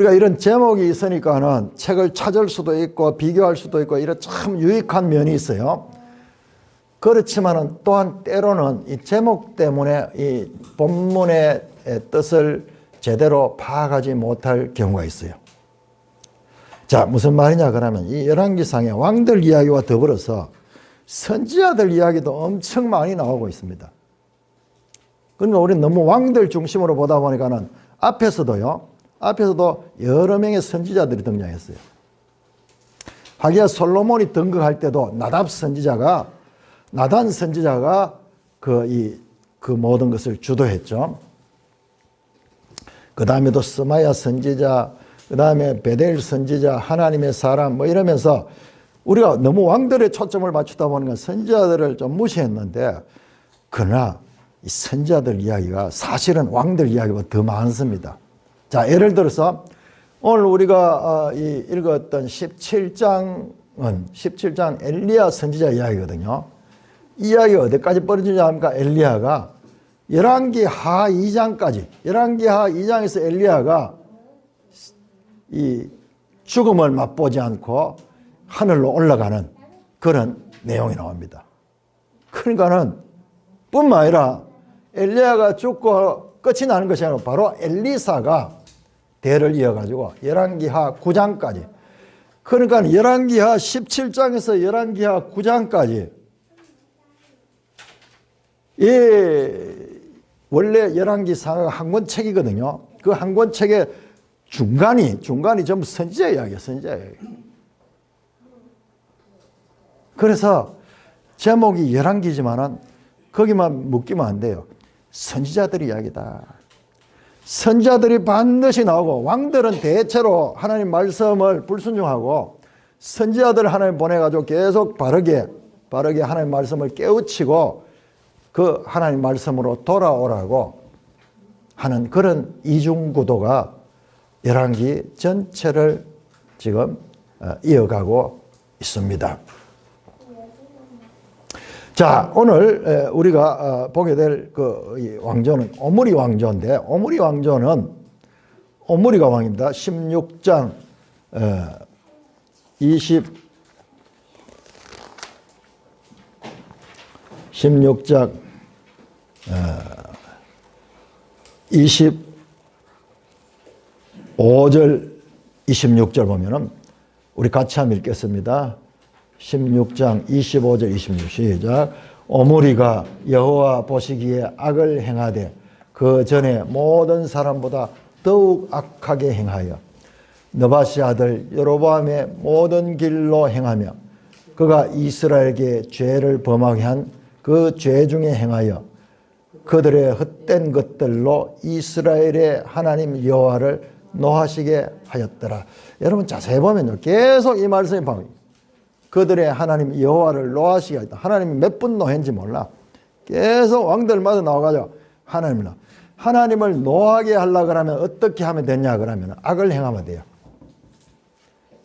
우리가 이런 제목이 있으니까는 책을 찾을 수도 있고 비교할 수도 있고 이런 참 유익한 면이 있어요. 그렇지만은 또한 때로는 이 제목 때문에 이 본문의 뜻을 제대로 파악하지 못할 경우가 있어요. 자, 무슨 말이냐 그러면 이 열왕기상의 왕들 이야기와 더불어서 선지자들 이야기도 엄청 많이 나오고 있습니다. 그러니까 우리는 너무 왕들 중심으로 보다 보니까는 앞에서도 여러 명의 선지자들이 등장했어요. 하기야 솔로몬이 등극할 때도 나단 선지자가 그 모든 것을 주도했죠. 그 다음에도 스마야 선지자, 그 다음에 베델 선지자, 하나님의 사람 뭐 이러면서 우리가 너무 왕들의 초점을 맞추다 보니까 선지자들을 좀 무시했는데, 그러나 이 선지자들 이야기가 사실은 왕들 이야기보다 더 많습니다. 자, 예를 들어서 오늘 우리가 읽었던 17장 엘리야 선지자 이야기거든요. 이 이야기가 어디까지 벌어지냐 합니까? 엘리야가 열왕기하 2장에서 엘리야가 이 죽음을 맛보지 않고 하늘로 올라가는 그런 내용이 나옵니다. 그러니까는 뿐만 아니라 엘리야가 죽고 끝이 나는 것이 아니라 바로 엘리사가 대를 이어가지고 열왕기하 9장까지, 그러니까 열왕기하 17장에서 열왕기하 9장까지 원래 열왕기상은 한 권책이거든요. 그 한 권책의 중간이 전부 선지자 이야기예요. 선지자 이야기. 그래서 제목이 열왕기지만은 거기만 묶이면 안 돼요. 선지자들 이야기다. 선지자들이 반드시 나오고, 왕들은 대체로 하나님 말씀을 불순종하고 선지자들 하나님 보내가지고 계속 바르게 하나님 말씀을 깨우치고 그 하나님 말씀으로 돌아오라고 하는 그런 이중구도가 열왕기 전체를 지금 이어가고 있습니다. 자, 오늘 우리가 보게 될 그 왕조는 오므리 왕조인데, 오므리 왕조는 오므리가 왕입니다. 16장 25절 26절 보면은 우리 같이 한번 읽겠습니다. 16장 25절 26 시작. 오므리가 여호와 보시기에 악을 행하되 그 전에 모든 사람보다 더욱 악하게 행하여 느바시 아들 여로보암의 모든 길로 행하며 그가 이스라엘에게 죄를 범하게 한 그 죄 중에 행하여 그들의 헛된 것들로 이스라엘의 하나님 여호와를 노하시게 하였더라. 여러분 자세히 보면요, 계속 이 말씀이 방금 그들의 하나님 여호와를 노하시게 하였다. 하나님이 몇 분 노했는지 몰라. 계속 왕들마다 나와가지고 하나님을 노하게 하려고 하면 어떻게 하면 되냐 그러면 악을 행하면 돼요.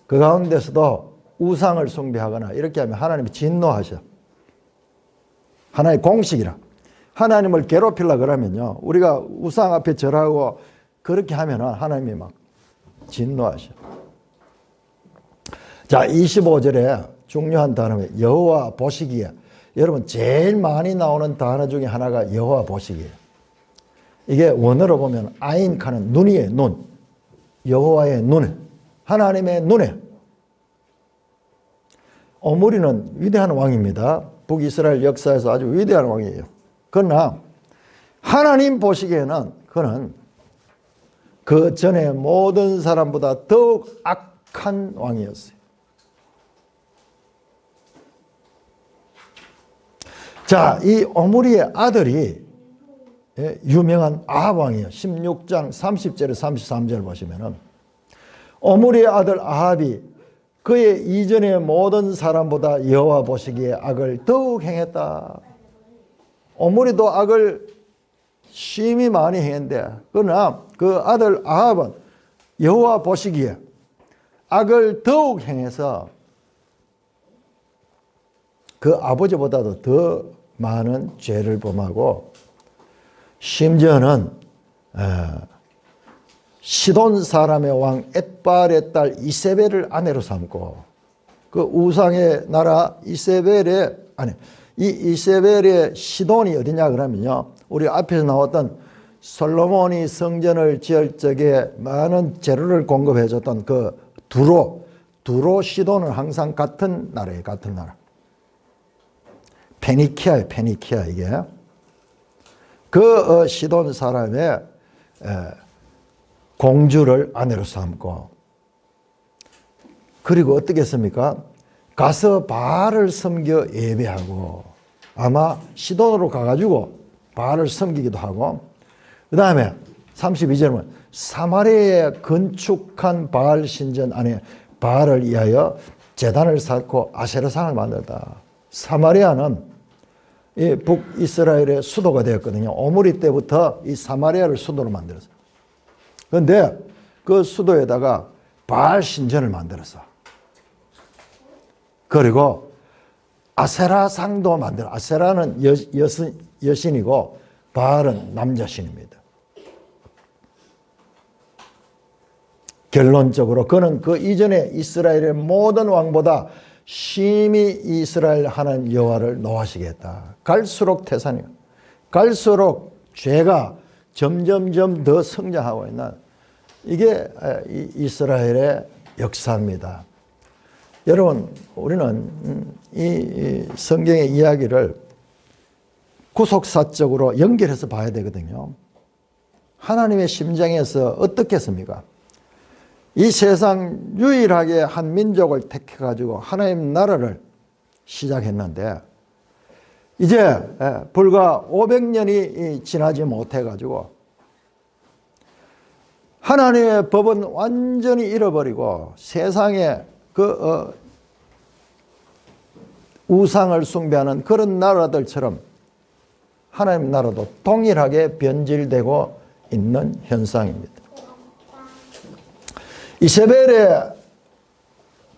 그 가운데서도 우상을 숭배하거나 이렇게 하면 하나님이 진노하셔. 하나의 공식이라. 하나님을 괴롭히려고 그러면요, 우리가 우상 앞에 절하고 그렇게 하면 하나님이 막 진노하셔. 자, 25절에 중요한 단어가 여호와 보시기에. 여러분 제일 많이 나오는 단어 중에 하나가 여호와 보시기에. 이게 원어로 보면 아인카는 눈이에요. 눈. 여호와의 눈. 하나님의 눈에. 오므리는 위대한 왕입니다. 북이스라엘 역사에서 아주 위대한 왕이에요. 그러나 하나님 보시기에는 그는 그 전에 모든 사람보다 더욱 악한 왕이었어요. 자, 이 오므리의 아들이 유명한 아합 왕이에요. 16장 30절에 33절 보시면은 오므리의 아들 아합이 그의 이전의 모든 사람보다 여호와 보시기에 악을 더욱 행했다. 오므리도 악을 심히 많이 행했는데, 그러나 그 아들 아합은 여호와 보시기에 악을 더욱 행해서 그 아버지보다도 더 많은 죄를 범하고 심지어는 시돈 사람의 왕 엣발의 딸 이세벨을 아내로 삼고 그 우상의 나라 이세벨의 이 이세벨의 시돈이 어디냐 그러면요, 우리 앞에서 나왔던 솔로몬이 성전을 지을 적에 많은 재료를 공급해 줬던 그 두로 시돈은 항상 같은 나라예요. 같은 나라. 페니키아예요. 페니키아. 이게 그 시돈 사람의 공주를 아내로 삼고, 그리고 어떻게 했습니까? 가서 바알을 섬겨 예배하고, 아마 시돈으로 가가지고 바알을 섬기기도 하고, 그 다음에 32절은 사마리아에 건축한 바알 신전 안에 바알을 위하여 제단을 쌓고 아세라상을 만들다. 사마리아는 이 북이스라엘의 수도가 되었거든요. 오므리 때부터 이 사마리아를 수도로 만들었어요. 그런데 그 수도에다가 바알 신전을 만들었어. 그리고 아세라상도 만들어. 아세라는 여신이고 바알은 남자신입니다. 결론적으로 그는 그 이전에 이스라엘의 모든 왕보다 심히 이스라엘 하나님 여호와를 노하시게 했다. 갈수록 태산이요. 갈수록 죄가 점점점 더 성장하고 있는, 이게 이스라엘의 역사입니다. 여러분, 우리는 이 성경의 이야기를 구속사적으로 연결해서 봐야 되거든요. 하나님의 심정에서 어떻겠습니까? 이 세상 유일하게 한 민족을 택해가지고 하나님 나라를 시작했는데, 이제 불과 500년이 지나지 못해가지고 하나님의 법은 완전히 잃어버리고 세상에 그 우상을 숭배하는 그런 나라들처럼 하나님 나라도 동일하게 변질되고 있는 현상입니다. 이세벨의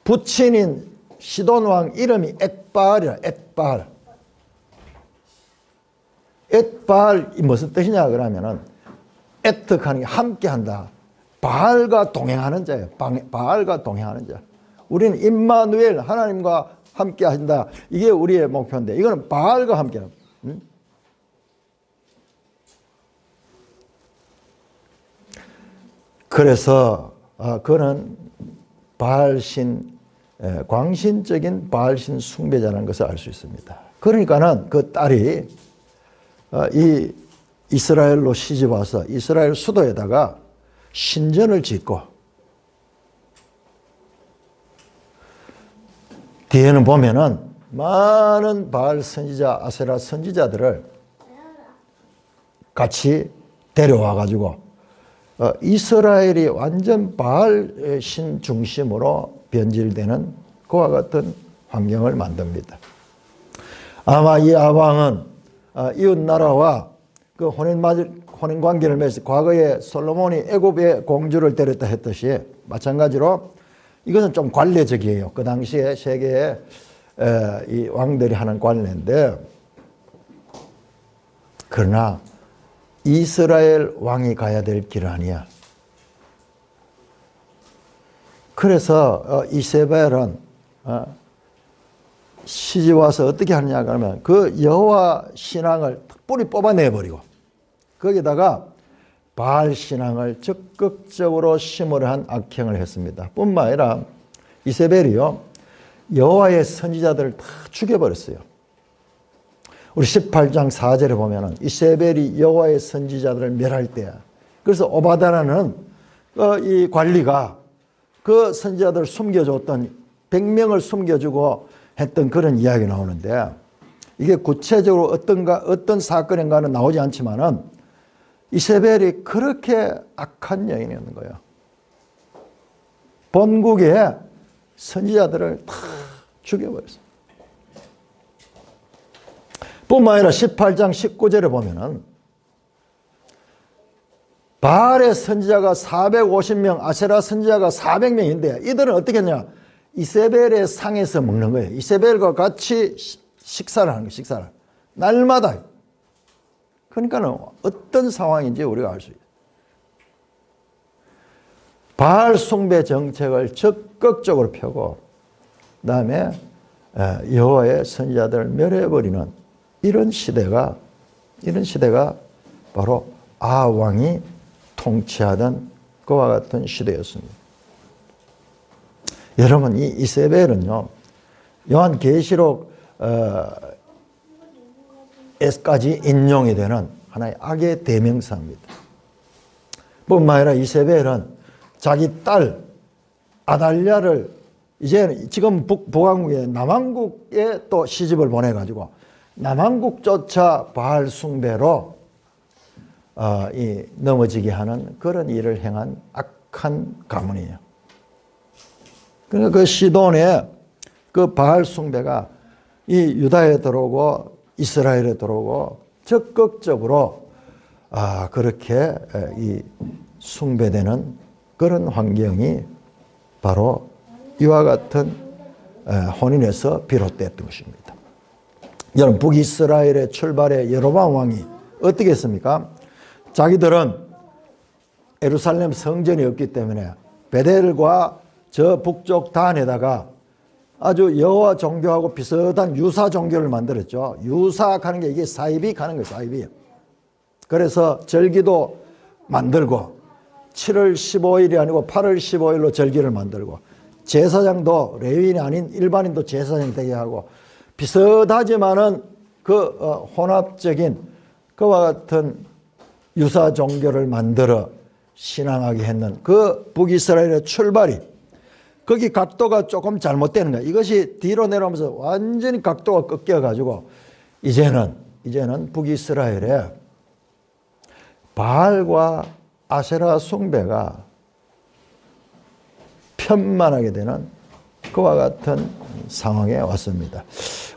부친인 시돈 왕 이름이 엣발이라. 엣발이 무슨 뜻이냐 그러면은, 애특하는 게 함께한다. 바알과 동행하는 자예요. 바알과 동행하는 자. 우리는 임마누엘, 하나님과 함께한다. 이게 우리의 목표인데, 이거는 바알과 함께합니다. 그래서 그는 바알신, 광신적인 바알신 숭배자라는 것을 알 수 있습니다. 그러니까는 그 딸이 이 이스라엘로 시집 와서 이스라엘 수도에다가 신전을 짓고, 뒤에는 보면은 많은 바알 선지자, 아세라 선지자들을 같이 데려와 가지고 이스라엘이 완전 바알 신 중심으로 변질되는 그와 같은 환경을 만듭니다. 아마 이 아방은 이웃 나라와 그 혼인 관계를 맺어서 과거에 솔로몬이 애굽의 공주를 데렸다 했듯이 마찬가지로 이것은 좀 관례적이에요. 그 당시에 세계의 이 왕들이 하는 관례인데, 그러나 이스라엘 왕이 가야 될 길 아니야. 그래서 이세벨은 시집 와서 어떻게 하느냐 그러면 그 여호와 신앙을 뿌리 뽑아내버리고 거기다가 바알 신앙을 적극적으로 심으려 한 악행을 했습니다. 뿐만 아니라 이세벨이요, 여호와의 선지자들을 다 죽여버렸어요. 우리 18장 4절에 보면은 이세벨이 여호와의 선지자들을 멸할 때야. 그래서 오바다라는 이 관리가 그 선지자들을 숨겨줬던 100명을 숨겨주고 했던 그런 이야기 나오는데, 이게 구체적으로 어떤 사건인가는 나오지 않지만은 이세벨이 그렇게 악한 여인이었는 거예요. 본국의 선지자들을 다 죽여버렸어요. 뿐만 아니라 18장 19절에 보면은 바알의 선지자가 450명, 아세라 선지자가 400명인데 이들은 어떻게 했냐? 이세벨의 상에서 먹는 거예요. 이세벨과 같이 식사를 하는 거예요. 식사를. 날마다. 그러니까는 어떤 상황인지 우리가 알 수 있어요. 바알 숭배 정책을 적극적으로 펴고 그다음에 여호와의 선지자들을 멸해버리는 이런 시대가 바로 아하 왕이 통치하던 그와 같은 시대였습니다. 여러분, 이 이세벨은요, 요한계시록 에까지 인용이 되는 하나의 악의 대명사입니다. 뿐만 아니라 이세벨은 자기 딸 아달랴를 이제 지금 북왕국에 남왕국에 또 시집을 보내가지고 남왕국조차 바알 숭배로 넘어지게 하는 그런 일을 행한 악한 가문이에요. 그러니까 그 시돈의 그 바알 숭배가 이 유다에 들어오고 이스라엘에 들어오고 적극적으로 그렇게 이 숭배되는 그런 환경이 바로 이와 같은 혼인에서 비롯됐던 것입니다. 여러분, 북이스라엘의 출발에 여로보암 왕이 어떻게 했습니까? 자기들은 예루살렘 성전이 없기 때문에 베델과 저 북쪽 단에다가 아주 여호와 종교하고 비슷한 유사 종교를 만들었죠. 유사하는 게 이게 사이비하는 거예요. 사이비. 그래서 절기도 만들고 7월 15일이 아니고 8월 15일로 절기를 만들고 제사장도 레위인이 아닌 일반인도 제사장 되게 하고 비슷하지만은 그 혼합적인 그와 같은 유사 종교를 만들어 신앙하게 했는 그 북이스라엘의 출발이 거기 각도가 조금 잘못되는 거야. 이것이 뒤로 내려오면서 완전히 각도가 꺾여가지고 이제는 북이스라엘에 바알과 아세라 숭배가 편만하게 되는 그와 같은 상황에 왔습니다.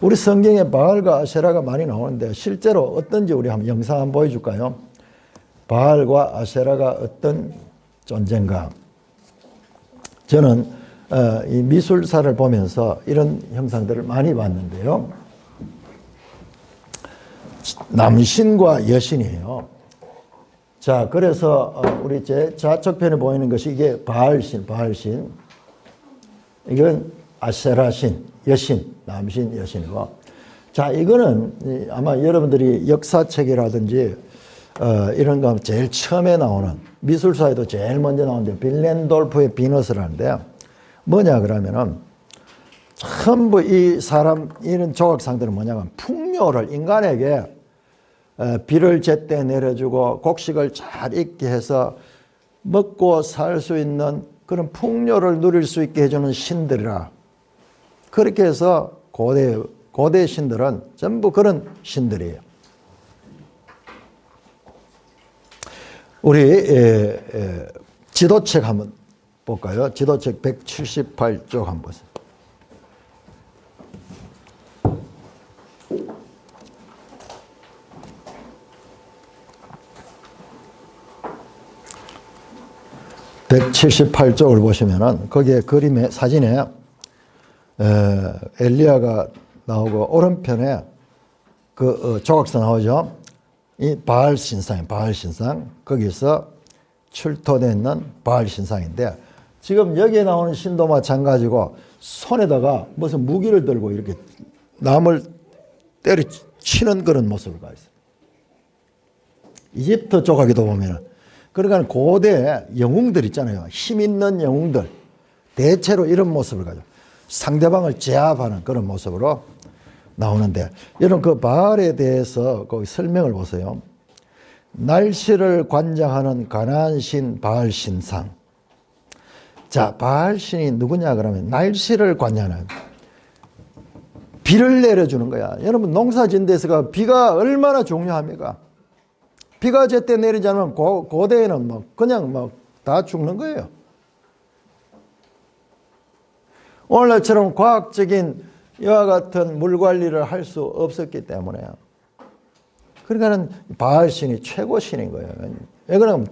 우리 성경에 바알과 아세라가 많이 나오는데 실제로 어떤지 우리 한번 영상 한번 보여줄까요? 바알과 아세라가 어떤 존재인가? 저는 이 미술사를 보면서 이런 형상들을 많이 봤는데요. 남신과 여신이에요. 자, 그래서 우리 제 좌측편에 보이는 것이 이게 바알신. 이건 아세라신, 여신, 남신, 여신이고. 자, 이거는 아마 여러분들이 역사책이라든지 이런 거 제일 처음에 나오는 미술사에도 제일 먼저 나오는데 빌렌돌프의 비너스라는데요. 뭐냐 그러면은 전부 이 사람 이런 조각상들은 뭐냐면 풍요를 인간에게 비를 제때 내려주고 곡식을 잘 익게 해서 먹고 살 수 있는 그런 풍요를 누릴 수 있게 해주는 신들이라. 그렇게 해서 고대 신들은 전부 그런 신들이에요. 우리 지도책 한번 볼까요? 지도책 178쪽 한번 보세요. (178쪽을) 보시면은 거기에 그림에 사진에 엘리야가 나오고 오른편에 그 조각서 나오죠. 이 바알 신상 거기서 출토되어 있는 바알 신상인데 지금 여기에 나오는 신도 마찬가지고 손에다가 무슨 무기를 들고 이렇게 남을 때려치는 그런 모습을 가졌어요. 이집트 조각에도 보면은 그러니까 고대 영웅들 있잖아요. 힘 있는 영웅들 대체로 이런 모습을 가지고 상대방을 제압하는 그런 모습으로 나오는데 여러분 그 바알에 대해서 거기 설명을 보세요. 날씨를 관장하는 가나안 신 바알 신상. 자, 바알 신이 누구냐 그러면 날씨를 관장하는 비를 내려주는 거야. 여러분 농사 짓는 데서가 비가 얼마나 중요합니까? 비가 제때 내리지 않으면 고대에는 뭐 그냥 다 죽는 거예요. 오늘날처럼 과학적인 이와 같은 물 관리를 할 수 없었기 때문에 그러니까는 바알신이 최고 신인 거예요. 왜 그러냐면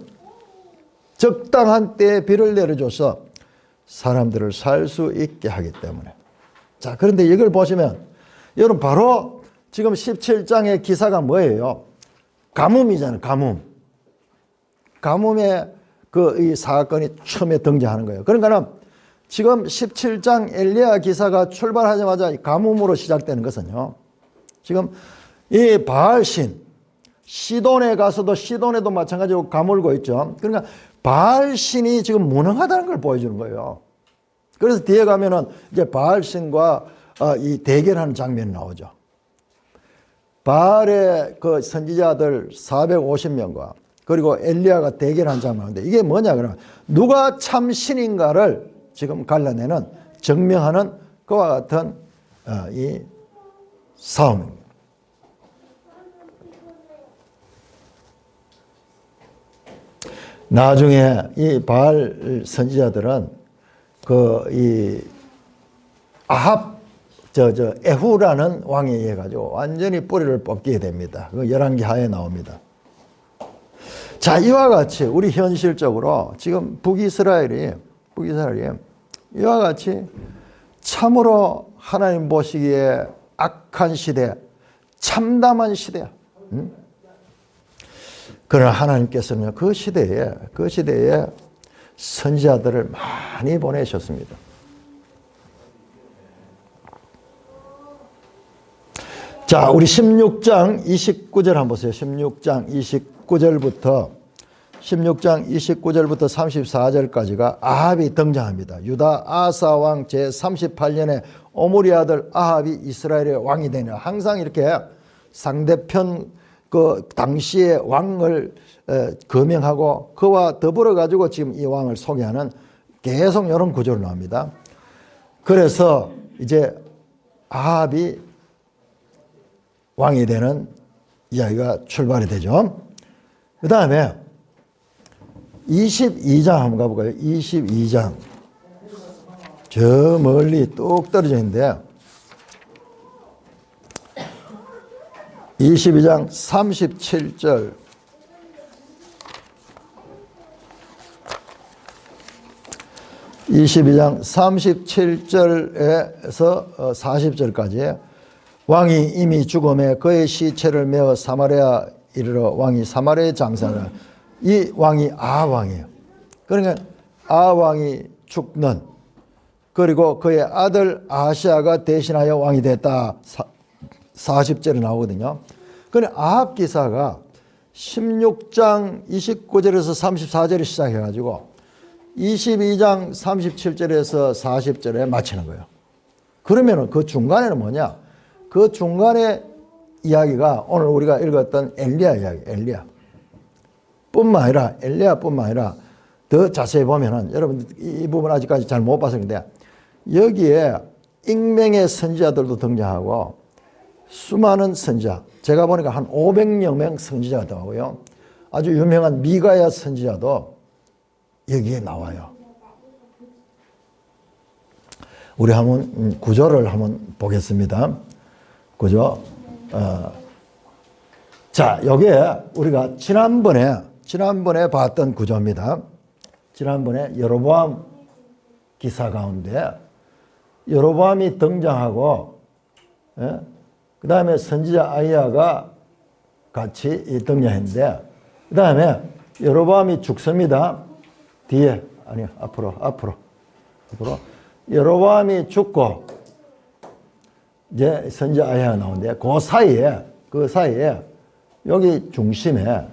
적당한 때에 비를 내려줘서 사람들을 살 수 있게 하기 때문에. 자, 그런데 이걸 보시면 여러분 바로 지금 17장의 기사가 뭐예요? 가뭄이잖아요. 가뭄에 이 사건이 처음에 등장하는 거예요. 그러니까는 지금 17장 엘리야 기사가 출발하자마자 가뭄으로 시작되는 것은요. 지금 이 바알신, 시돈에 가서도 시돈에도 마찬가지로 가물고 있죠. 그러니까 바알신이 지금 무능하다는 걸 보여주는 거예요. 그래서 뒤에 가면은 이제 바알신과 이 대결하는 장면이 나오죠. 바알의 그 선지자들 450명과 그리고 엘리야가 대결한 장면인데 이게 뭐냐 그러면 누가 참 신인가를 지금 갈라내는 증명하는 그와 같은 이 싸움입니다. 나중에 이 바알 선지자들은 이 아합 에후라는 왕에 의해 가지고 완전히 뿌리를 뽑게 됩니다. 그 열왕기 하에 나옵니다. 자, 이와 같이 우리 현실적으로 지금 북이스라엘이 이와 같이 참으로 하나님 보시기에 악한 시대, 참담한 시대야. 그러나 하나님께서는 그 시대에 선지자들을 많이 보내셨습니다. 자, 우리 16장 29절 한번 보세요. 16장 29절부터 34절까지가 아합이 등장합니다. 유다 아사 왕 제38년에 오므리 아들 아합이 이스라엘의 왕이 되냐. 항상 이렇게 상대편 그 당시의 왕을 거명하고 그와 더불어 가지고 지금 이 왕을 소개하는 계속 이런 구조로 나옵니다. 그래서 이제 아합이 왕이 되는 이야기가 출발이 되죠. 그 다음에 22장 한번 가볼까요? 22장. 저 멀리 뚝 떨어져 있는데 22장 37절 22장 37절에서 40절까지 왕이 이미 죽음에 그의 시체를 메어 사마리아 이르러 왕이 사마리아에 장사하라. 이 왕이 아합왕이에요. 그러니까 아합왕이 죽는 그리고 그의 아들 아하시아가 대신하여 왕이 됐다. 40절에 나오거든요. 그런데 아합 기사가 16장 29절에서 34절에 시작해가지고 22장 37절에서 40절에 마치는 거예요. 그러면 그 중간에는 뭐냐? 그 중간에 이야기가 오늘 우리가 읽었던 엘리야 이야기, 엘리야 뿐만 아니라 더 자세히 보면은 여러분 이 부분 아직까지 잘 못 봐서 그런데 여기에 익명의 선지자들도 등장하고 수많은 선지자, 제가 보니까 한 500여 명 선지자가 나오고요. 아주 유명한 미가야 선지자도 여기에 나와요. 우리 한번 구조를 한번 보겠습니다. 구조. 자, 여기에 우리가 지난번에 봤던 구조입니다. 지난번에 여로보암 기사 가운데 여로보암이 등장하고, 그 다음에 선지자 아히야가 같이 등장했는데, 그 다음에 여로보암이 죽습니다. 뒤에, 아니, 앞으로. 여로보암이 죽고, 이제 선지자 아히야가 나오는데, 그 사이에, 여기 중심에,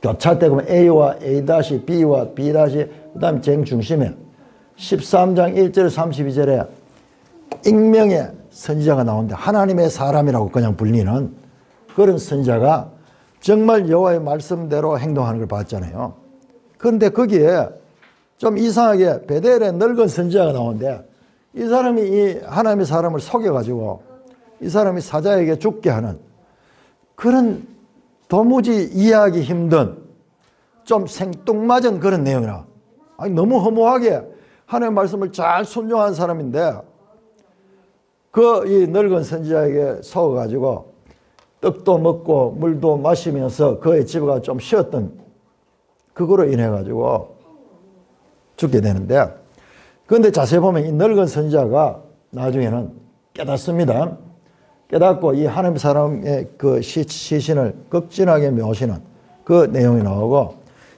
교차 때 보면 A와 A-, B와 B-, 그 다음에 정 중심에 13장 1절 32절에 익명의 선지자가 나오는데 하나님의 사람이라고 그냥 불리는 그런 선지자가 정말 여호와의 말씀대로 행동하는 걸 봤잖아요. 그런데 거기에 좀 이상하게 베델의 늙은 선지자가 나오는데 이 사람이 이 하나님의 사람을 속여가지고 이 사람이 사자에게 죽게 하는 그런 도무지 이해하기 힘든 좀 생뚱맞은 그런 내용이라. 아니, 너무 허무하게 하나님의 말씀을 잘 순종한 사람인데 이 늙은 선지자에게 속아가지고 떡도 먹고 물도 마시면서 그의 집에 좀 쉬었던 그거로 인해가지고 죽게 되는데 그런데 자세히 보면 이 늙은 선지자가 나중에는 깨닫습니다. 깨닫고 이 하나님 사람의 그 시신을 극진하게 묘시는 그 내용이 나오고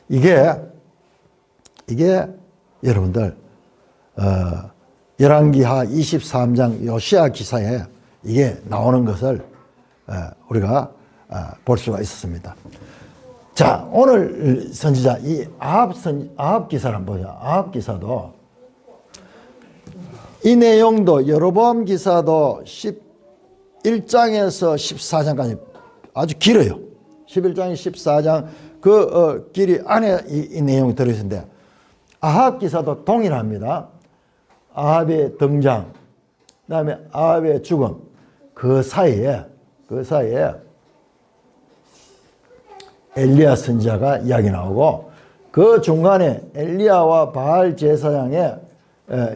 이게 이게 여러분들 열왕기하 23장 요시야 기사에 이게 나오는 것을 우리가 볼 수가 있었습니다. 자, 오늘 선지자 이 아합 기사를 한번 보자. 아합 기사도 이 내용도 여로보암 기사도 11장에서 14장까지 아주 길어요. 11장에 14장 그 길이 안에 이 내용이 들어있는데 아합 기사도 동일합니다. 아합의 등장, 그 다음에 아합의 죽음, 그 사이에 엘리야 선지자가 이야기 나오고 그 중간에 엘리야와 바알 제사장의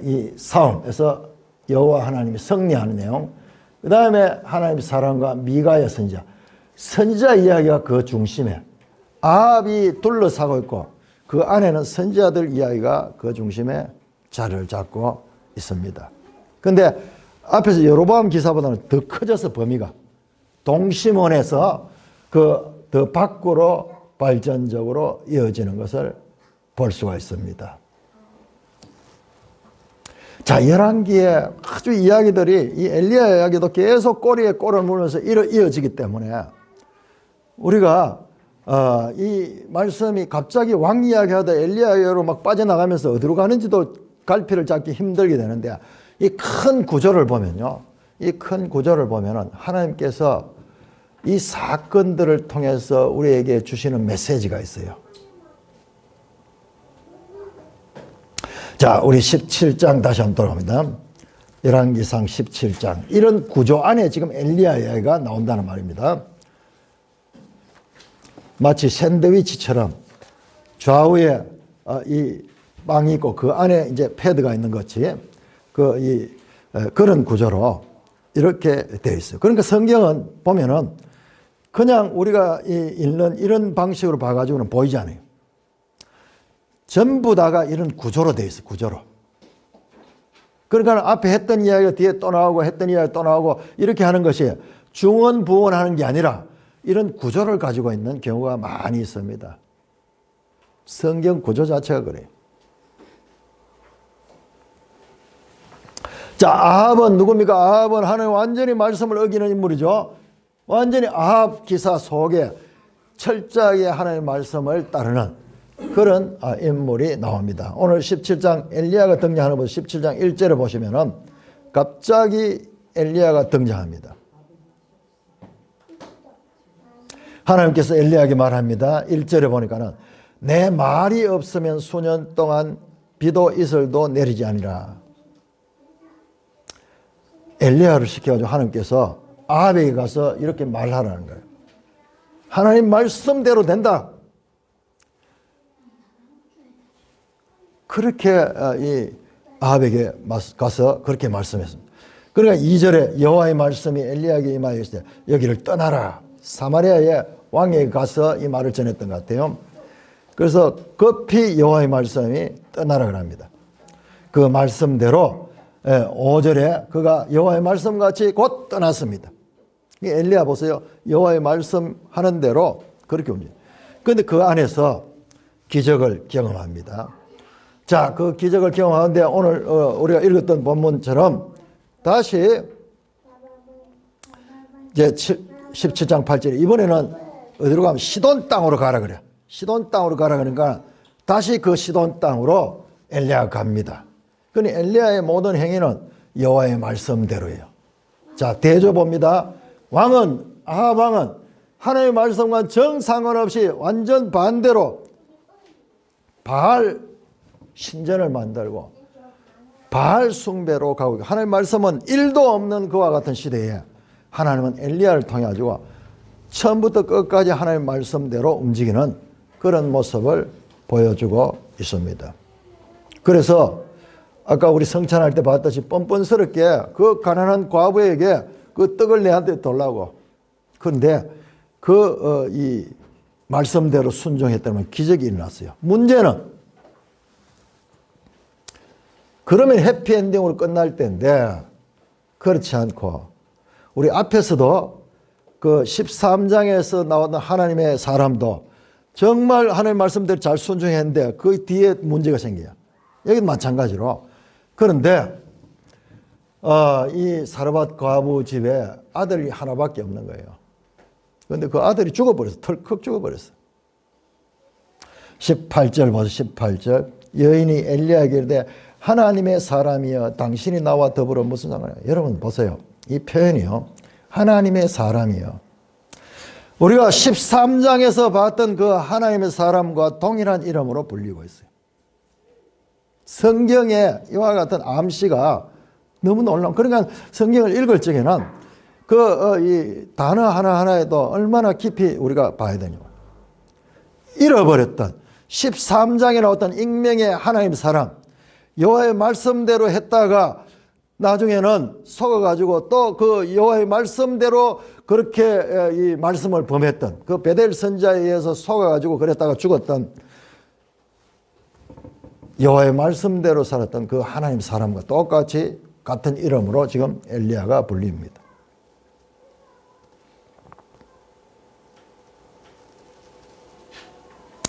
이 싸움에서 여호와 하나님이 승리하는 내용, 그 다음에 하나님의 사람과 미가의 선지자 이야기가 그 중심에 아합이 둘러싸고 있고 그 안에는 선지자들 이야기가 그 중심에 자리를 잡고 있습니다. 그런데 앞에서 여로보암 기사보다는 더 커져서 범위가 동심원에서 그 더 밖으로 발전적으로 이어지는 것을 볼 수가 있습니다. 자, 열왕기에 아주 이야기들이 이 엘리야 이야기도 계속 꼬리에 꼬리를 물면서 이어지기 때문에 우리가 이 말씀이 갑자기 왕 이야기하다 엘리야 이야기로 막 빠져나가면서 어디로 가는지도 갈피를 잡기 힘들게 되는데 이 큰 구조를 보면요. 이 큰 구조를 보면은 하나님께서 이 사건들을 통해서 우리에게 주시는 메시지가 있어요. 자, 우리 17장 다시 한번 돌아갑니다. 열왕기상 17장. 이런 구조 안에 지금 엘리야 이야기가 나온다는 말입니다. 마치 샌드위치처럼 좌우에 이 빵이 있고 그 안에 이제 패드가 있는 것이 그런 구조로 이렇게 되어 있어요. 그러니까 성경은 보면은 그냥 우리가 읽는 이런 방식으로 봐가지고는 보이지 않아요. 전부 다가 이런 구조로 되어 있어요. 구조로. 그러니까 앞에 했던 이야기가 뒤에 또 나오고 했던 이야기가 또 나오고 이렇게 하는 것이 중언부언하는 게 아니라 이런 구조를 가지고 있는 경우가 많이 있습니다. 성경 구조 자체가 그래요. 자, 아합은 누굽니까? 아합은 하나님 완전히 말씀을 어기는 인물이죠. 완전히 아합 기사 속에 철저하게 하나님의 말씀을 따르는 그런 인물이 나옵니다. 오늘 17장 엘리야가 등장하는 것 17장 1절에 보시면은 갑자기 엘리야가 등장합니다. 하나님께서 엘리야에게 말합니다. 1절에 보니까는 내 말이 없으면 수년 동안 비도 이슬도 내리지 아니라. 엘리야를 시켜가지고 하나님께서 아합에게 가서 이렇게 말하라는 거예요. 하나님 말씀대로 된다. 그렇게 이 아합에게 가서 그렇게 말씀했습니다. 그러니까 2절에 여호와의 말씀이 엘리야에게 임하여 있을 때 여기를 떠나라. 사마리아의 왕에게 가서 이 말을 전했던 것 같아요. 그래서 급히 여호와의 말씀이 떠나라 합니다. 그 말씀대로 5절에 그가 여호와의 말씀같이 곧 떠났습니다. 엘리야 보세요. 여호와의 말씀하는 대로 그렇게 움직여요. 그런데 그 안에서 기적을 경험합니다. 자, 그 기적을 경험하는데 오늘 우리가 읽었던 본문처럼 다시 이제 17장 8절에 이번에는 어디로 가면 시돈 땅으로 가라 그래요. 시돈 땅으로 가라 그러니까 다시 그 시돈 땅으로 엘리야가 갑니다. 그러니 엘리야의 모든 행위는 여호와의 말씀대로예요. 자, 대조 봅니다. 아합 왕은 하나님의 말씀과 정 상관없이 완전 반대로 바알 신전을 만들고 바알 숭배로 가고 있고 하나님의 말씀은 1도 없는 그와 같은 시대에 하나님은 엘리야를 통해 가지고 처음부터 끝까지 하나님의 말씀대로 움직이는 그런 모습을 보여주고 있습니다. 그래서 아까 우리 성찬할 때 봤듯이 뻔뻔스럽게 그 가난한 과부에게 그 떡을 내한테 달라고. 그런데 이 말씀대로 순종했다면 기적이 일어났어요. 문제는 그러면 해피엔딩으로 끝날 때인데 그렇지 않고 우리 앞에서도 그 13장에서 나오던 하나님의 사람도 정말 하나님의 말씀대로 잘 순종했는데 그 뒤에 문제가 생겨요. 여기도 마찬가지로. 그런데 이 사르밧 과부 집에 아들이 하나밖에 없는 거예요. 그런데 그 아들이 죽어버렸어. 털컥 죽어버렸어. 18절 보세요. 18절. 여인이 엘리야에게 이르되 하나님의 사람이여 당신이 나와 더불어 무슨 상관이야. 여러분 보세요. 이 표현이요. 하나님의 사람이요. 우리가 13장에서 봤던 그 하나님의 사람과 동일한 이름으로 불리고 있어요. 성경에 이와 같은 암시가 너무 놀라운. 그러니까 성경을 읽을 적에는 이 단어 하나하나에도 얼마나 깊이 우리가 봐야 되냐. 잃어버렸던 13장에 나왔던 익명의 하나님의 사람, 여호와의 말씀대로 했다가 나중에는 속아가지고 또 그 여호와의 말씀대로 그렇게 이 말씀을 범했던 그 베델 선자에 의해서 속아가지고 그랬다가 죽었던 여호와의 말씀대로 살았던 그 하나님 사람과 똑같이 같은 이름으로 지금 엘리야가 불립니다.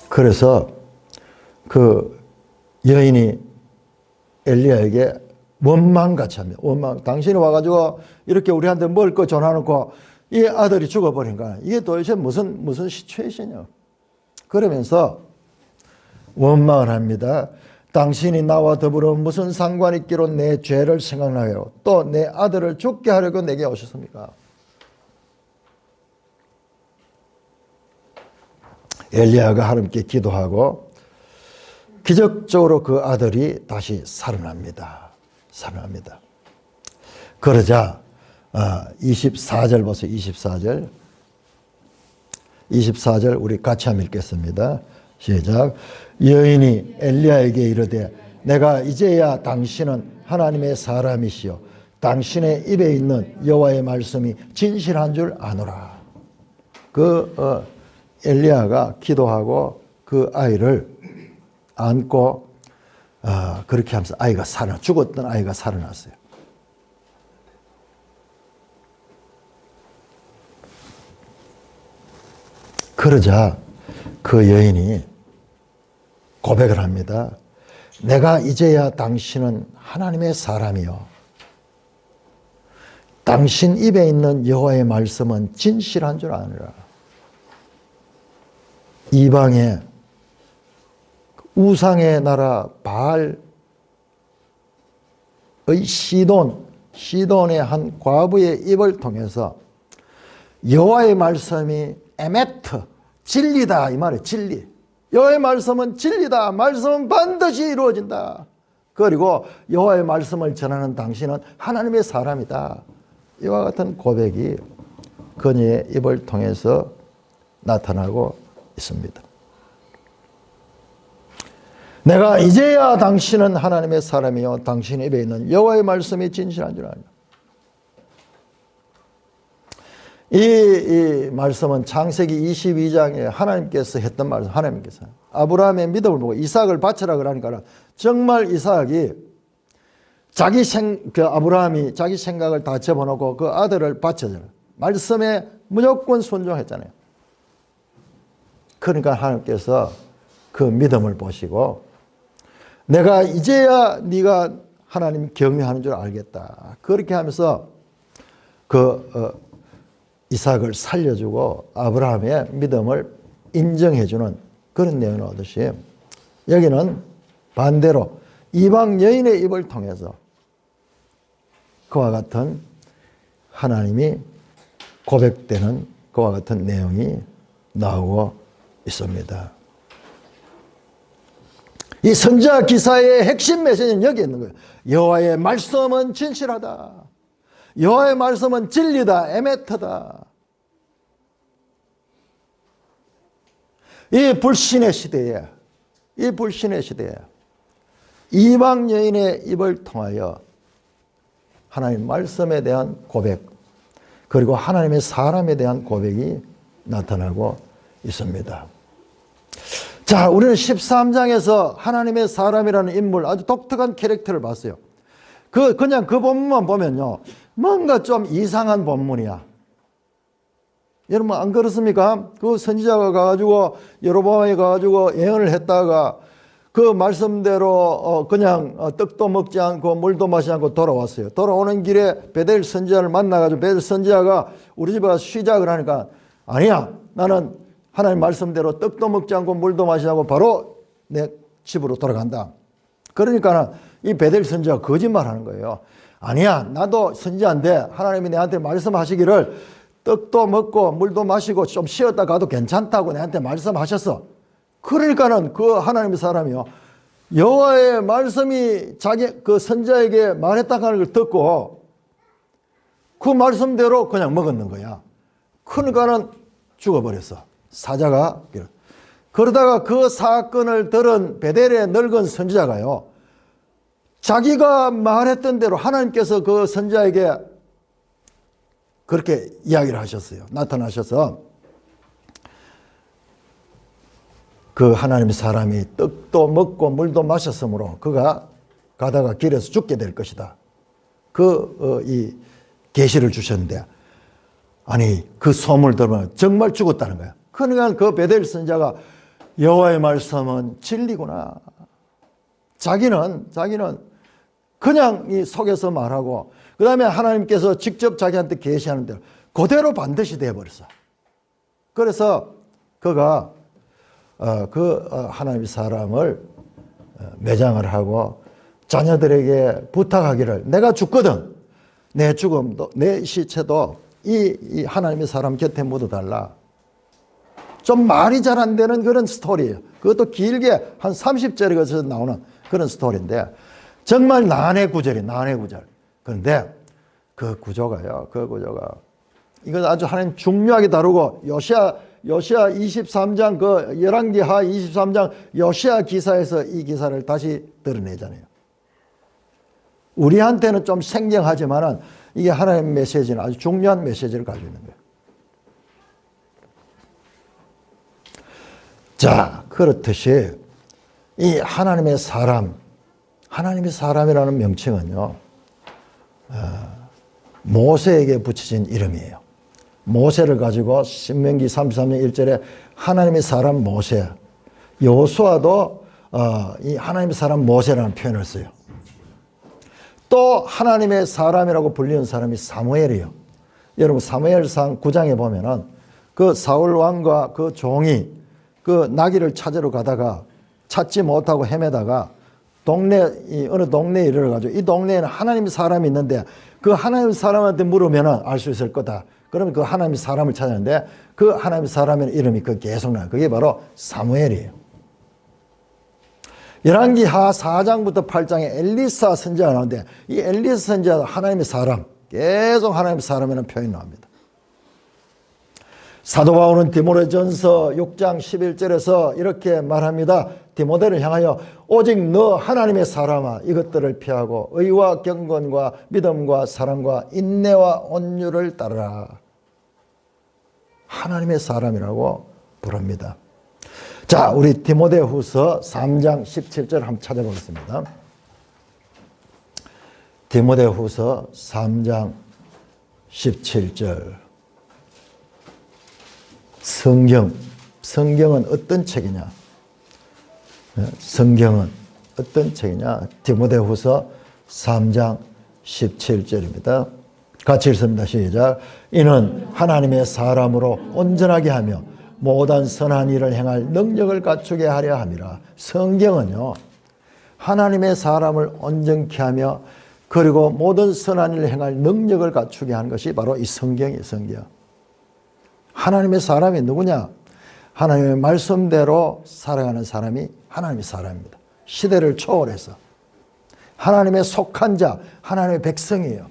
그래서 그 여인이 엘리야에게 원망같이 합니다. 원망. 당신이 와가지고 이렇게 우리한테 먹을 거 전화놓고 이 아들이 죽어버린 거야. 이게 도대체 무슨 시츄에이션이야. 그러면서 원망을 합니다. 당신이 나와 더불어 무슨 상관 있기로 내 죄를 생각나요. 또 내 아들을 죽게 하려고 내게 오셨습니까? 엘리야가 하나님께 기도하고 기적적으로 그 아들이 다시 살아납니다. 살아납니다. 그러자 24절 보세요. 24절. 24절 우리 같이 한번 읽겠습니다. 시작. 여인이 엘리야에게 이르되 내가 이제야 당신은 하나님의 사람이시요 당신의 입에 있는 여호와의 말씀이 진실한 줄 아노라. 엘리야가 기도하고 그 아이를 안고 그렇게 하면서 아이가 죽었던 아이가 살아났어요. 그러자 그 여인이 고백을 합니다. 내가 이제야 당신은 하나님의 사람이요 당신 입에 있는 여호와의 말씀은 진실한 줄 아느라. 이방의 우상의 나라 바알의 시돈의 한 과부의 입을 통해서 여호와의 말씀이 에메트, 진리다 이 말이에요. 진리. 여호와의 말씀은 진리다. 말씀은 반드시 이루어진다. 그리고 여호와의 말씀을 전하는 당신은 하나님의 사람이다. 이와 같은 고백이 그녀의 입을 통해서 나타나고 있습니다. 내가 이제야 당신은 하나님의 사람이요 당신 입에 있는 여호와의 말씀이 진실한 줄 아냐. 이 말씀은 창세기 22장에 하나님께서 했던 말씀. 하나님께서 아브라함의 믿음을 보고 이삭을 바쳐라 그러니까 정말 이삭이 아브라함이 자기 생각을 다 접어놓고 그 아들을 바쳐잖아요. 말씀에 무조건 순종했잖아요. 그러니까 하나님께서 그 믿음을 보시고 내가 이제야 네가 하나님 경외하는 줄 알겠다. 그렇게 하면서 이삭을 살려주고 아브라함의 믿음을 인정해주는 그런 내용을 얻으시 여기는 반대로 이방 여인의 입을 통해서 그와 같은 하나님이 고백되는 그와 같은 내용이 나오고 있습니다. 이 선지자 기사의 핵심 메시지는 여기 있는 거예요. 여호와의 말씀은 진실하다. 여호와의 말씀은 진리다. 에메트다. 이 불신의 시대에 이방 여인의 입을 통하여 하나님 말씀에 대한 고백 그리고 하나님의 사람에 대한 고백이 나타나고 있습니다. 자, 우리는 13장에서 하나님의 사람이라는 인물 아주 독특한 캐릭터를 봤어요. 그냥 그 본문만 보면요 뭔가 좀 이상한 본문이야. 여러분 안 그렇습니까? 그 선지자가 가가지고 여로보암에 가가지고 예언을 했다가 그 말씀대로 그냥 떡도 먹지 않고 물도 마시지 않고 돌아왔어요. 돌아오는 길에 베델 선지자를 만나가지고 베델 선지자가 우리 집에 가서 쉬자 그러니까 아니야, 나는 하나님 말씀대로 떡도 먹지 않고 물도 마시지 않고 바로 내 집으로 돌아간다. 그러니까 이 베델 선지자가 거짓말하는 거예요. 아니야, 나도 선지자인데 하나님이 내한테 말씀하시기를 떡도 먹고 물도 마시고 좀 쉬었다 가도 괜찮다고 내한테 말씀하셨어. 그러니까는 그 하나님의 사람이요, 여호와의 말씀이 자기 그 선지자에게 말했다고 하는 걸 듣고 그 말씀대로 그냥 먹었는 거야. 그러니까는 죽어버렸어, 사자가. 그러다가 그 사건을 들은 베델의 늙은 선지자가요, 자기가 말했던 대로 하나님께서 그 선지자에게 그렇게 이야기를 하셨어요. 나타나셔서 그 하나님의 사람이 떡도 먹고 물도 마셨으므로 그가 가다가 길에서 죽게 될 것이다. 이 계시를 주셨는데, 아니 그 소문을 들으면 정말 죽었다는 거야. 그러니까 그 베델 선지자가 여호와의 말씀은 진리구나. 자기는 그냥 이 속에서 말하고 그 다음에 하나님께서 직접 자기한테 계시하는 대로 그대로 반드시 되어버렸어. 그래서 그가 하나님의 사람을 매장을 하고 자녀들에게 부탁하기를, 내가 죽거든 내 죽음도 내 시체도 이 하나님의 사람 곁에 묻어달라. 좀 말이 잘 안 되는 그런 스토리예요. 그것도 길게 한 30절에 걸쳐서 나오는 그런 스토리인데 정말 난해 구절이에요. 난해 구절. 그런데 그 구조가 이건 아주 하나님 중요하게 다루고 요시야 23장 그 열왕기하 23장 요시야 기사에서 이 기사를 다시 드러내잖아요. 우리한테는 좀 생경하지만은 이게 하나님의 메시지는 아주 중요한 메시지를 가지고 있는 거예요. 자, 그렇듯이 이 하나님의 사람이라는 명칭은요, 모세에게 붙여진 이름이에요. 모세를 가지고 신명기 33장 1절에 하나님의 사람 모세, 여호수아도 이 하나님의 사람 모세라는 표현을 써요. 또 하나님의 사람이라고 불리는 사람이 사무엘이에요. 여러분 사무엘상 9장에 보면은 그 사울 왕과 그 종이 그 나귀를 찾으러 가다가 찾지 못하고 헤매다가 어느 동네에 이르러가지고 이 동네에는 하나님의 사람이 있는데 그 하나님의 사람한테 물으면 알 수 있을 거다. 그러면 그 하나님의 사람을 찾았는데 그 하나님의 사람의 이름이 계속 나와요. 그게 바로 사무엘이에요. 열왕기하 4장부터 8장에 엘리사 선지자가 나오는데 이 엘리사 선지자도 하나님의 사람, 계속 하나님의 사람이라는 표현이 나옵니다. 사도 바울은 디모데전서 6장 11절에서 이렇게 말합니다. 디모데를 향하여 오직 너 하나님의 사람아 이것들을 피하고 의와 경건과 믿음과 사랑과 인내와 온유를 따르라. 하나님의 사람이라고 부릅니다. 자, 우리 디모데후서 3장 17절 한번 찾아보겠습니다. 디모데후서 3장 17절. 성경은 어떤 책이냐? 성경은 어떤 책이냐? 디모데후서 3장 17절입니다. 같이 읽습니다. 시작. 이는 하나님의 사람으로 온전하게 하며 모든 선한 일을 행할 능력을 갖추게 하려 함이라. 성경은요, 하나님의 사람을 온전케 하며 그리고 모든 선한 일을 행할 능력을 갖추게 하는 것이 바로 이 성경이에요. 성경. 하나님의 사람이 누구냐? 하나님의 말씀대로 살아가는 사람이 하나님의 사람입니다. 시대를 초월해서 하나님의 속한 자, 하나님의 백성이에요.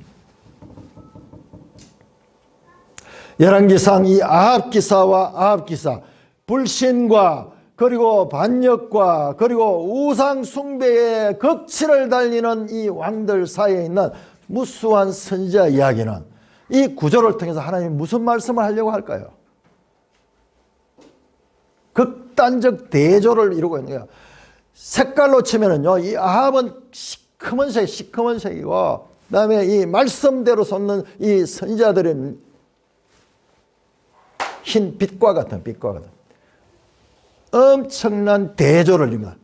열왕기상 이 아합기사와 아합기사, 불신과 그리고 반역과 그리고 우상 숭배의 극치를 달리는 이 왕들 사이에 있는 무수한 선지자 이야기는 이 구조를 통해서 하나님이 무슨 말씀을 하려고 할까요? 극단적 대조를 이루고 있는 거예요. 색깔로 치면은요, 이 아합은 시커먼 색이고, 그 다음에 이 말씀대로 솟는 이 선지자들은 킨 빛과 같은 엄청난 대조를 입니다.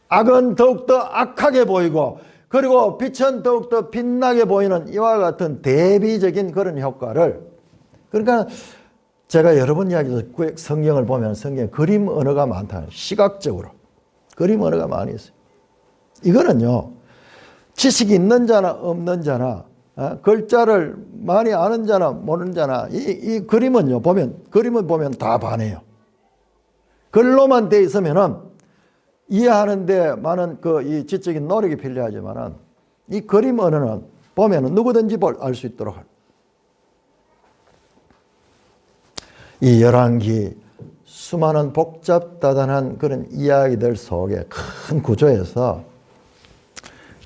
악은 더욱더 악하게 보이고 그리고 빛은 더욱더 빛나게 보이는 이와 같은 대비적인 그런 효과를, 그러니까 제가 여러 번 이야기해서 성경을 보면 성경에 그림 언어가 많다. 시각적으로 그림 언어가 많이 있어요. 이거는요, 지식이 있는 자나 없는 자나 글자를 많이 아는 자나 모르는 자나 이 그림은요, 그림을 보면 다 반해요. 글로만 돼 있으면은 이해하는데 많은 이 지적인 노력이 필요하지만은 이 그림 언어는 보면은 누구든지 알 수 있도록 합니다. 이 열왕기 수많은 복잡다단한 그런 이야기들 속에 큰 구조에서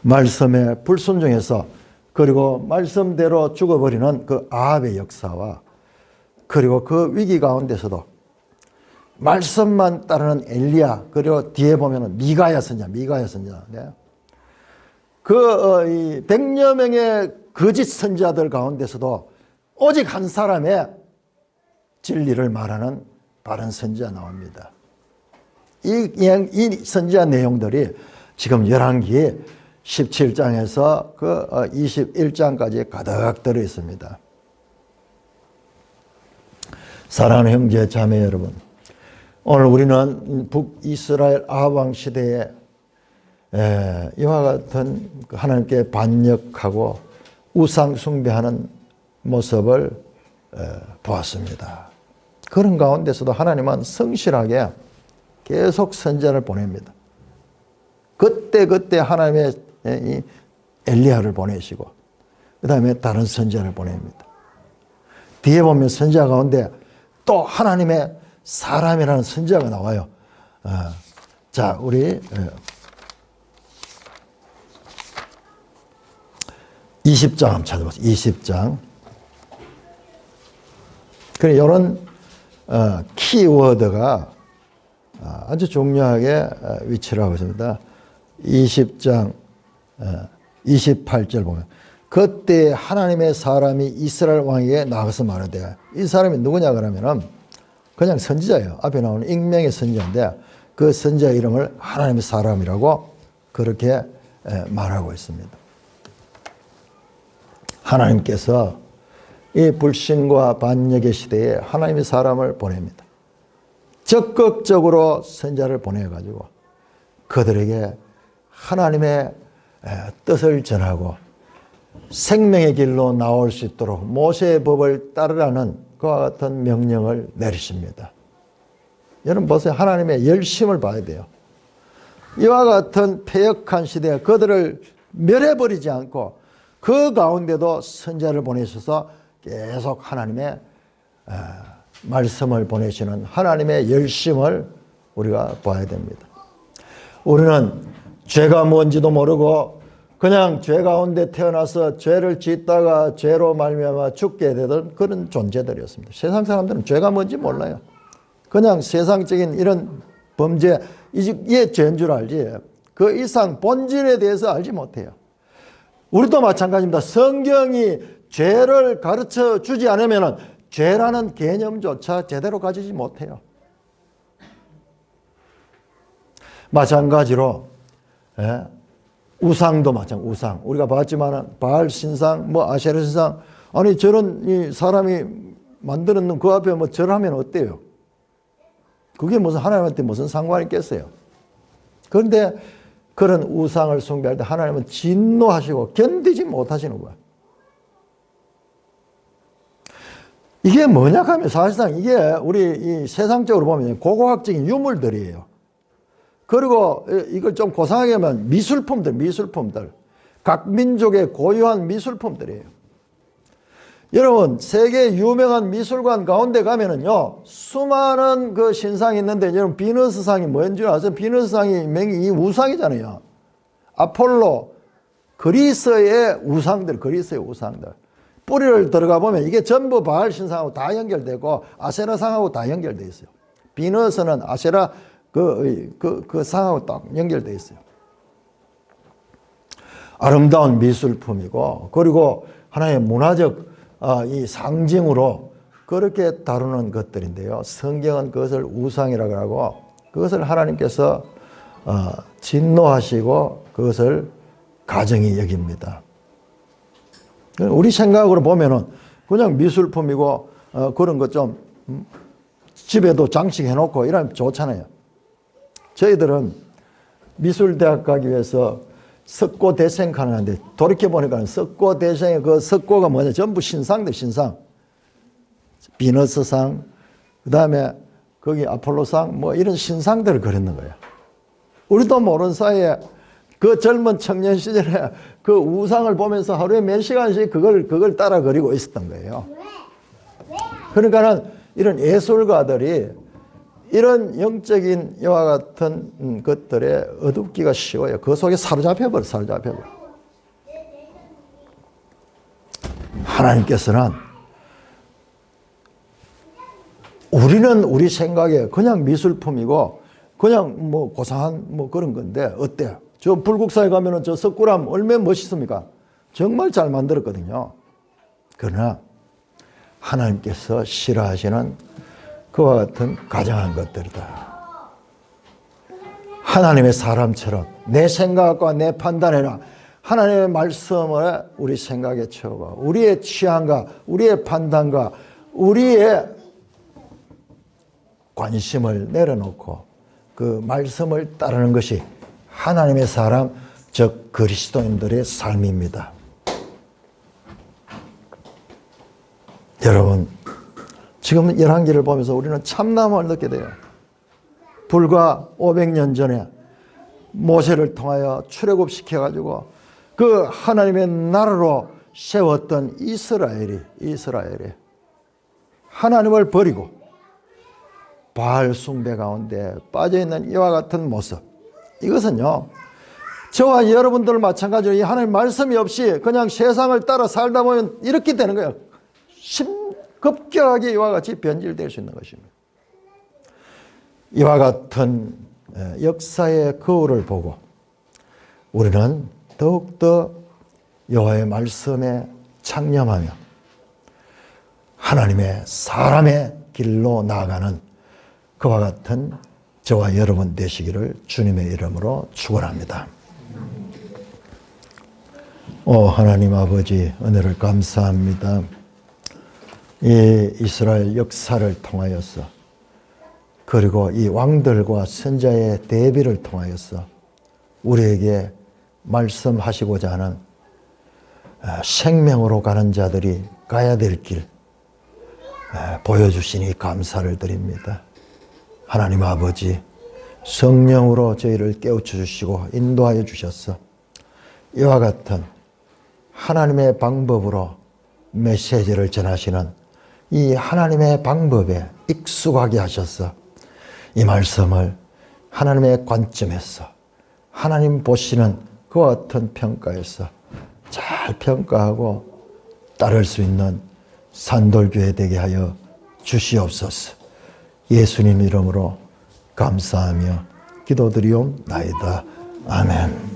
말씀에 불순종해서 그리고 말씀대로 죽어버리는 그 아합의 역사와 그리고 그 위기 가운데서도 말씀만 따르는 엘리야, 그리고 뒤에 보면은 미가야 선지자. 네. 그 100여 명의 거짓 선지자들 가운데서도 오직 한 사람의 진리를 말하는 바른 선지자 나옵니다. 이 선지자 내용들이 지금 열왕기 17장에서 그 21장까지 가득 들어 있습니다. 사랑하는 형제 자매 여러분, 오늘 우리는 북이스라엘 아합 왕 시대에 이와 같은 하나님께 반역하고 우상 숭배하는 모습을 보았습니다. 그런 가운데서도 하나님은 성실하게 계속 선지자를 보냅니다. 그때 하나님의 엘리야를 보내시고 그 다음에 다른 선지자를 보냅니다. 뒤에 보면 선지자 가운데 또 하나님의 사람이라는 선지자가 나와요. 자, 우리 20장 한번 찾아보세요. 20장. 그래, 이런 키워드가 아주 중요하게 위치를 하고 있습니다. 20장 28절 보면 그때 하나님의 사람이 이스라엘 왕에게 나가서 말하되, 이 사람이 누구냐 그러면은 그냥 선지자예요. 앞에 나오는 익명의 선지자인데 그 선지자 이름을 하나님의 사람이라고 그렇게 말하고 있습니다. 하나님께서 이 불신과 반역의 시대에 하나님의 사람을 보냅니다. 적극적으로 선지자를 보내가지고 그들에게 하나님의 뜻을 전하고 생명의 길로 나올 수 있도록 모세의 법을 따르라는 그와 같은 명령을 내리십니다. 여러분 보세요. 하나님의 열심을 봐야 돼요. 이와 같은 패역한 시대에 그들을 멸해버리지 않고 그 가운데도 선지자를 보내셔서 계속 하나님의 말씀을 보내시는 하나님의 열심을 우리가 봐야 됩니다. 우리는 죄가 뭔지도 모르고 그냥 죄 가운데 태어나서 죄를 짓다가 죄로 말미암아 죽게 되던 그런 존재들이었습니다. 세상 사람들은 죄가 뭔지 몰라요. 그냥 세상적인 이런 범죄, 이게 죄인 줄 알지 그 이상 본질에 대해서 알지 못해요. 우리도 마찬가지입니다. 성경이 죄를 가르쳐 주지 않으면 죄라는 개념조차 제대로 가지지 못해요. 마찬가지로 우상도 마찬가지. 우상 우리가 봤지만 바알 신상, 아세라 신상, 아니 저런 이 사람이 만들었는 그 앞에 절하면 어때요? 그게 무슨 하나님한테 무슨 상관이 있겠어요? 그런데 그런 우상을 숭배할 때 하나님은 진노하시고 견디지 못하시는 거야. 이게 뭐냐 하면 사실상 이게 우리 이 세상적으로 보면 고고학적인 유물들이에요. 그리고 이걸 좀 고상하게 하면 미술품들. 각 민족의 고유한 미술품들이에요. 여러분, 세계 유명한 미술관 가운데 가면은요, 수많은 그 신상이 있는데, 여러분, 비너스상이 뭔지 아세요? 비너스상이 이 우상이잖아요. 아폴로, 그리스의 우상들. 뿌리를 들어가 보면 이게 전부 바알 신상하고 다 연결되고, 아세라상하고 다 연결되어 있어요. 비너스는 아세라 그 상하고 딱 연결되어 있어요. 아름다운 미술품이고, 그리고 하나의 문화적 이 상징으로 그렇게 다루는 것들인데요. 성경은 그것을 우상이라고 하고 그것을 하나님께서 진노하시고 그것을 가정이 여깁니다. 우리 생각으로 보면은 그냥 미술품이고 그런 것 좀 집에도 장식해놓고 이러면 좋잖아요. 저희들은 미술대학 가기 위해서 석고 대생 가능한데 돌이켜보니까 석고 대생의 그 석고가 뭐냐 전부 신상들 신상. 비너스상 그 다음에 거기 아폴로상 뭐 이런 신상들을 그렸는 거예요. 우리도 모르는 사이에 그 젊은 청년 시절에 그 우상을 보면서 하루에 몇 시간씩 그걸 따라 그리고 있었던 거예요. 그러니까는 이런 예술가들이 이런 영적인 이와 같은 것들에 어둡기가 쉬워요. 그 속에 사로잡혀버려. 하나님께서는 우리는 우리 생각에 그냥 미술품이고 그냥 뭐 고상한 뭐 그런 건데 어때요? 저 불국사에 가면은 저 석굴암 얼마나 멋있습니까? 정말 잘 만들었거든요. 그러나 하나님께서 싫어하시는 그와 같은 가장한 것들이다. 하나님의 사람처럼 내 생각과 내 판단에는 하나님의 말씀을 우리 생각에 채워봐. 우리의 취향과 우리의 판단과 우리의 관심을 내려놓고 그 말씀을 따르는 것이 하나님의 사람, 즉 그리스도인들의 삶입니다. 여러분, 지금 열왕기를 보면서 우리는 참남을 느끼게 돼요. 불과 500년 전에 모세를 통하여 출애굽시켜가지고 그 하나님의 나라로 세웠던 이스라엘이 하나님을 버리고 바알 숭배 가운데 빠져있는 이와 같은 모습, 이것은요 저와 여러분들 마찬가지로 이 하나님 말씀이 없이 그냥 세상을 따라 살다 보면 이렇게 되는 거예요. 급격하게 이와 같이 변질될 수 있는 것입니다. 이와 같은 역사의 거울을 보고 우리는 더욱더 여호와의 말씀에 창념하며 하나님의 사람의 길로 나아가는 그와 같은 저와 여러분 되시기를 주님의 이름으로 축원합니다. 오 하나님 아버지, 은혜를 감사합니다. 이 이스라엘 역사를 통하여서 그리고 이 왕들과 선자의 대비를 통하여서 우리에게 말씀하시고자 하는 생명으로 가는 자들이 가야 될 길 보여주시니 감사를 드립니다. 하나님 아버지, 성령으로 저희를 깨우쳐 주시고 인도하여 주셔서 이와 같은 하나님의 방법으로 메시지를 전하시는 이 하나님의 방법에 익숙하게 하셔서 이 말씀을 하나님의 관점에서 하나님 보시는 그와 같은 평가에서 잘 평가하고 따를 수 있는 산돌교회 되게 하여 주시옵소서. 예수님 이름으로 감사하며 기도드리옵나이다. 아멘.